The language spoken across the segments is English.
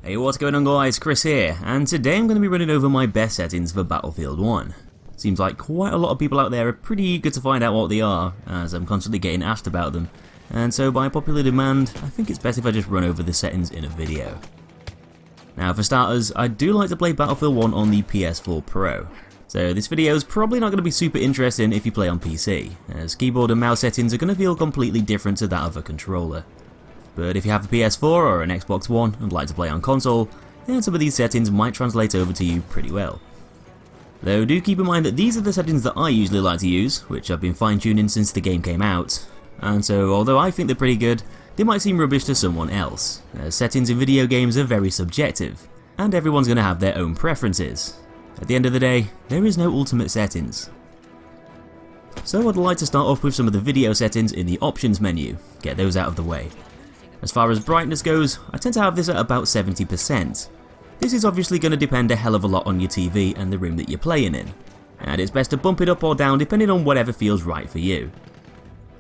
Hey, what's going on guys, Chris here, and today I'm going to be running over my best settings for Battlefield 1. Seems like quite a lot of people out there are pretty eager to find out what they are, as I'm constantly getting asked about them, and so by popular demand, I think it's best if I just run over the settings in a video. Now for starters, I do like to play Battlefield 1 on the PS4 Pro, so this video is probably not going to be super interesting if you play on PC, as keyboard and mouse settings are going to feel completely different to that of a controller. But if you have a PS4 or an Xbox One and like to play on console, then some of these settings might translate over to you pretty well. Though do keep in mind that these are the settings that I usually like to use, which I've been fine-tuning since the game came out, and so although I think they're pretty good, they might seem rubbish to someone else, as settings in video games are very subjective, and everyone's going to have their own preferences. At the end of the day, there is no ultimate settings. So I'd like to start off with some of the video settings in the options menu, get those out of the way. As far as brightness goes, I tend to have this at about 70%. This is obviously going to depend a hell of a lot on your TV and the room that you're playing in, and it's best to bump it up or down depending on whatever feels right for you.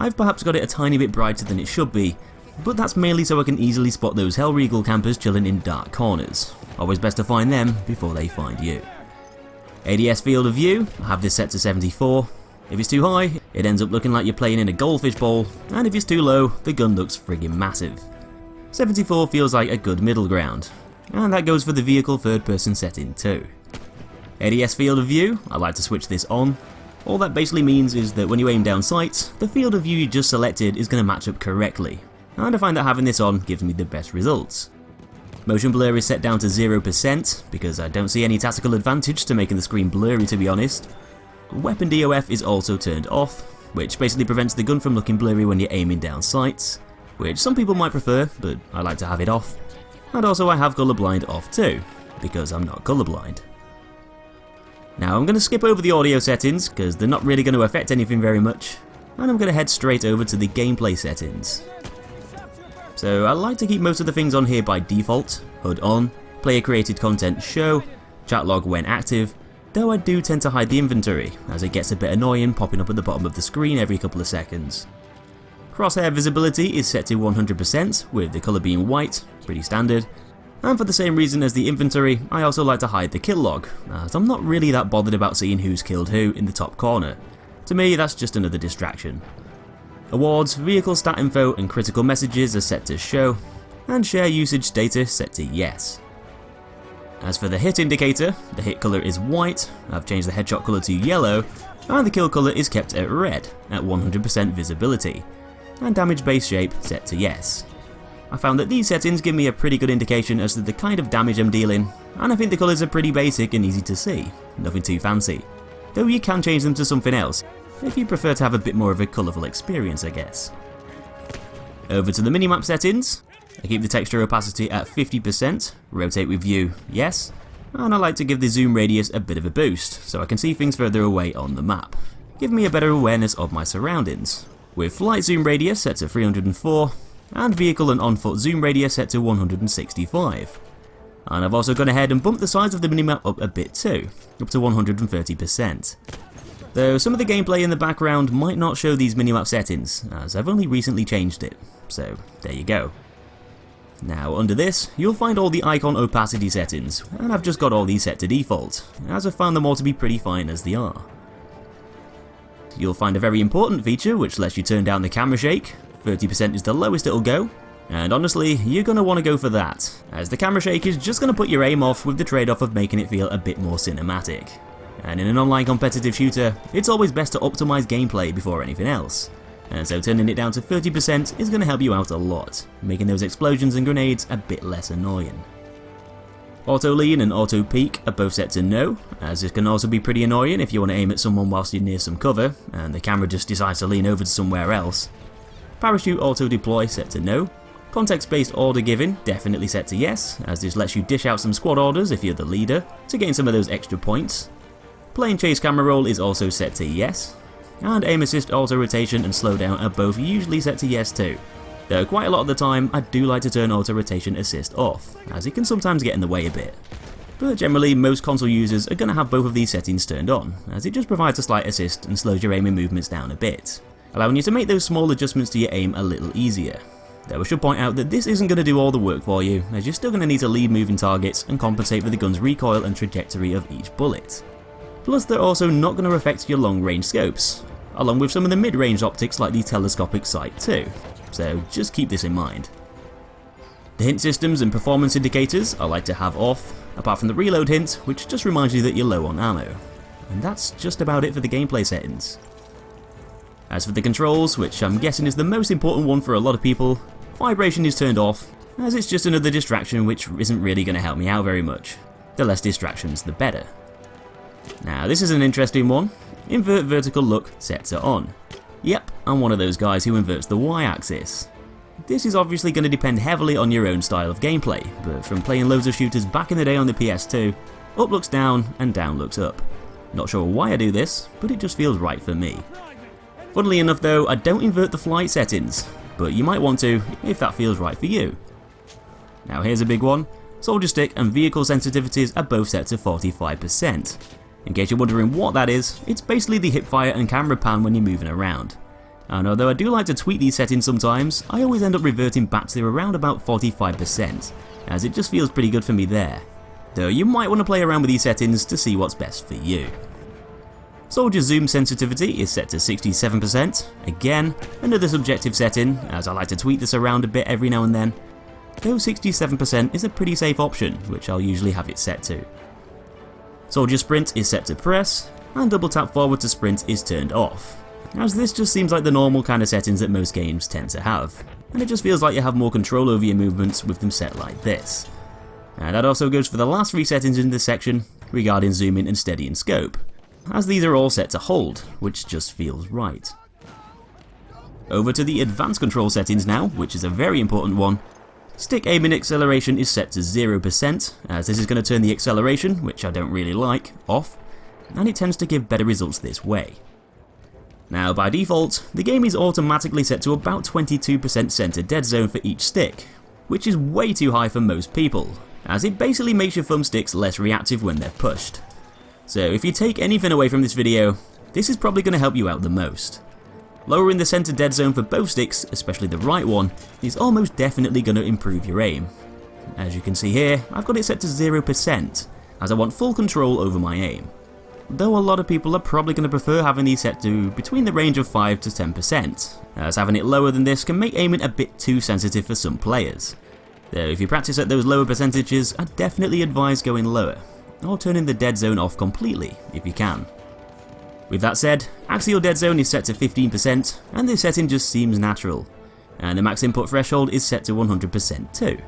I've perhaps got it a tiny bit brighter than it should be, but that's mainly so I can easily spot those Hellregal campers chilling in dark corners. Always best to find them before they find you. ADS field of view, I have this set to 74. If it's too high, it ends up looking like you're playing in a goldfish bowl, and if it's too low, the gun looks friggin' massive. 74 feels like a good middle ground, and that goes for the vehicle third person setting too. ADS field of view, I like to switch this on. All that basically means is that when you aim down sights, the field of view you just selected is going to match up correctly, and I find that having this on gives me the best results. Motion blur is set down to 0% because I don't see any tactical advantage to making the screen blurry, to be honest. Weapon DOF is also turned off, which basically prevents the gun from looking blurry when you're aiming down sights, which some people might prefer, but I like to have it off. And also I have colorblind off too, because I'm not colorblind. Now I'm going to skip over the audio settings, because they're not really going to affect anything very much, and I'm going to head straight over to the gameplay settings. So I like to keep most of the things on here by default: HUD on, player created content show, chat log when active, though I do tend to hide the inventory, as it gets a bit annoying popping up at the bottom of the screen every couple of seconds. Crosshair visibility is set to 100%, with the colour being white, pretty standard, and for the same reason as the inventory, I also like to hide the kill log, as I'm not really that bothered about seeing who's killed who in the top corner. To me, that's just another distraction. Awards, vehicle stat info and critical messages are set to show, and share usage data set to yes. As for the hit indicator, the hit colour is white, I've changed the headshot colour to yellow, and the kill colour is kept at red, at 100% visibility, and damage base shape set to yes. I found that these settings give me a pretty good indication as to the kind of damage I'm dealing, and I think the colours are pretty basic and easy to see, nothing too fancy, though you can change them to something else, if you prefer to have a bit more of a colourful experience, I guess. Over to the minimap settings. I keep the texture opacity at 50%, rotate with view, yes, and I like to give the zoom radius a bit of a boost, so I can see things further away on the map, give me a better awareness of my surroundings, with flight zoom radius set to 304, and vehicle and on-foot zoom radius set to 165. And I've also gone ahead and bumped the size of the minimap up a bit too, up to 130%. Though some of the gameplay in the background might not show these minimap settings, as I've only recently changed it, so there you go. Now under this, you'll find all the icon opacity settings, and I've just got all these set to default, as I've found them all to be pretty fine as they are. You'll find a very important feature which lets you turn down the camera shake. 30% is the lowest it'll go, and honestly, you're going to want to go for that, as the camera shake is just going to put your aim off with the trade-off of making it feel a bit more cinematic. And in an online competitive shooter, it's always best to optimize gameplay before anything else. And so turning it down to 30% is going to help you out a lot, making those explosions and grenades a bit less annoying. Auto lean and auto peek are both set to no, as this can also be pretty annoying if you want to aim at someone whilst you're near some cover, and the camera just decides to lean over to somewhere else. Parachute auto deploy set to no. Context based order giving definitely set to yes, as this lets you dish out some squad orders if you're the leader, to gain some of those extra points. Plane chase camera roll is also set to yes. And aim assist auto rotation and slowdown are both usually set to yes too, though quite a lot of the time I do like to turn auto rotation assist off, as it can sometimes get in the way a bit. But generally most console users are going to have both of these settings turned on, as it just provides a slight assist and slows your aiming movements down a bit, allowing you to make those small adjustments to your aim a little easier. Though I should point out that this isn't going to do all the work for you, as you're still going to need to leave moving targets and compensate for the gun's recoil and trajectory of each bullet. Plus they're also not going to affect your long range scopes, along with some of the mid-range optics like the telescopic sight too, so just keep this in mind. The hint systems and performance indicators I like to have off, apart from the reload hint, which just reminds you that you're low on ammo. And that's just about it for the gameplay settings. As for the controls, which I'm guessing is the most important one for a lot of people, vibration is turned off, as it's just another distraction which isn't really going to help me out very much. The less distractions, the better. Now this is an interesting one. Invert vertical look sets are on. Yep, I'm one of those guys who inverts the Y-axis. This is obviously going to depend heavily on your own style of gameplay, but from playing loads of shooters back in the day on the PS2, up looks down and down looks up. Not sure why I do this, but it just feels right for me. Funnily enough though, I don't invert the flight settings, but you might want to if that feels right for you. Now here's a big one. Soldier stick and vehicle sensitivities are both set to 45%. In case you're wondering what that is, it's basically the hipfire and camera pan when you're moving around. And although I do like to tweak these settings sometimes, I always end up reverting back to around about 45%, as it just feels pretty good for me there. Though you might want to play around with these settings to see what's best for you. Soldier zoom sensitivity is set to 67%, again, another subjective setting, as I like to tweak this around a bit every now and then. Though 67% is a pretty safe option, which I'll usually have it set to. Soldier sprint is set to press, and double tap forward to sprint is turned off, as this just seems like the normal kind of settings that most games tend to have, and it just feels like you have more control over your movements with them set like this. And that also goes for the last three settings in this section, regarding zooming and steadying scope, as these are all set to hold, which just feels right. Over to the advanced control settings now, which is a very important one. Stick aiming acceleration is set to 0%, as this is going to turn the acceleration, which I don't really like, off, and it tends to give better results this way. Now by default, the game is automatically set to about 22% center dead zone for each stick, which is way too high for most people, as it basically makes your thumbsticks less reactive when they're pushed. So if you take anything away from this video, this is probably going to help you out the most. Lowering the center dead zone for both sticks, especially the right one, is almost definitely going to improve your aim. As you can see here, I've got it set to 0%, as I want full control over my aim. Though a lot of people are probably going to prefer having these set to between the range of 5 to 10%, as having it lower than this can make aiming a bit too sensitive for some players. Though if you practice at those lower percentages, I'd definitely advise going lower, or turning the dead zone off completely if you can. With that said, axial dead zone is set to 15%, and this setting just seems natural, and the max input threshold is set to 100% too.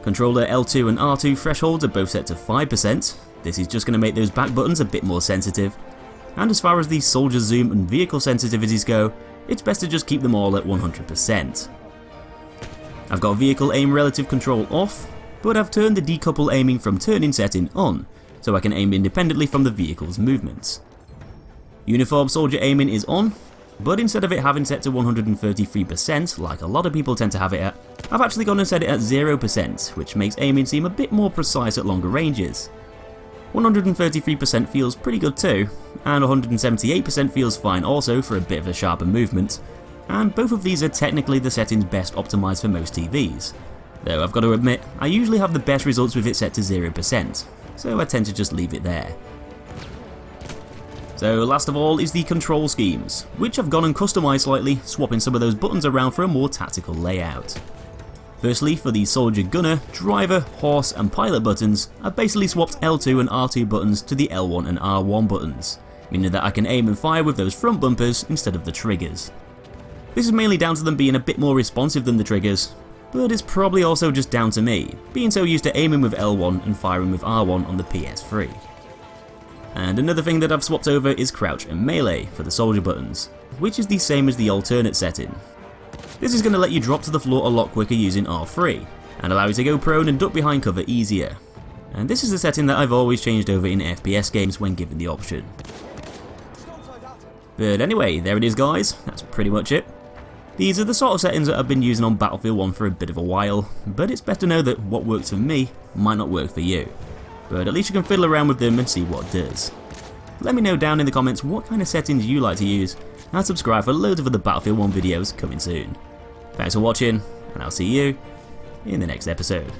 Controller L2 and R2 thresholds are both set to 5%, this is just going to make those back buttons a bit more sensitive, and as far as the soldier zoom and vehicle sensitivities go, it's best to just keep them all at 100%. I've got vehicle aim relative control off, but I've turned the decouple aiming from turning setting on, so I can aim independently from the vehicle's movements. Uniform soldier aiming is on, but instead of it having set to 133% like a lot of people tend to have it at, I've actually gone and set it at 0%, which makes aiming seem a bit more precise at longer ranges. 133% feels pretty good too, and 178% feels fine also for a bit of a sharper movement, and both of these are technically the settings best optimised for most TVs. Though I've got to admit, I usually have the best results with it set to 0%, so I tend to just leave it there. So last of all is the control schemes, which I've gone and customised slightly, swapping some of those buttons around for a more tactical layout. Firstly, for the soldier gunner, driver, horse and pilot buttons, I've basically swapped L2 and R2 buttons to the L1 and R1 buttons, meaning that I can aim and fire with those front bumpers instead of the triggers. This is mainly down to them being a bit more responsive than the triggers, but it's probably also just down to me, being so used to aiming with L1 and firing with R1 on the PS3. And another thing that I've swapped over is crouch and melee for the soldier buttons, which is the same as the alternate setting. This is going to let you drop to the floor a lot quicker using R3, and allow you to go prone and duck behind cover easier. And this is a setting that I've always changed over in FPS games when given the option. But anyway, there it is guys, that's pretty much it. These are the sort of settings that I've been using on Battlefield 1 for a bit of a while, but it's better to know that what works for me might not work for you. But at least you can fiddle around with them and see what does. Let me know down in the comments what kind of settings you like to use, and subscribe for loads of other Battlefield 1 videos coming soon. Thanks for watching, and I'll see you in the next episode.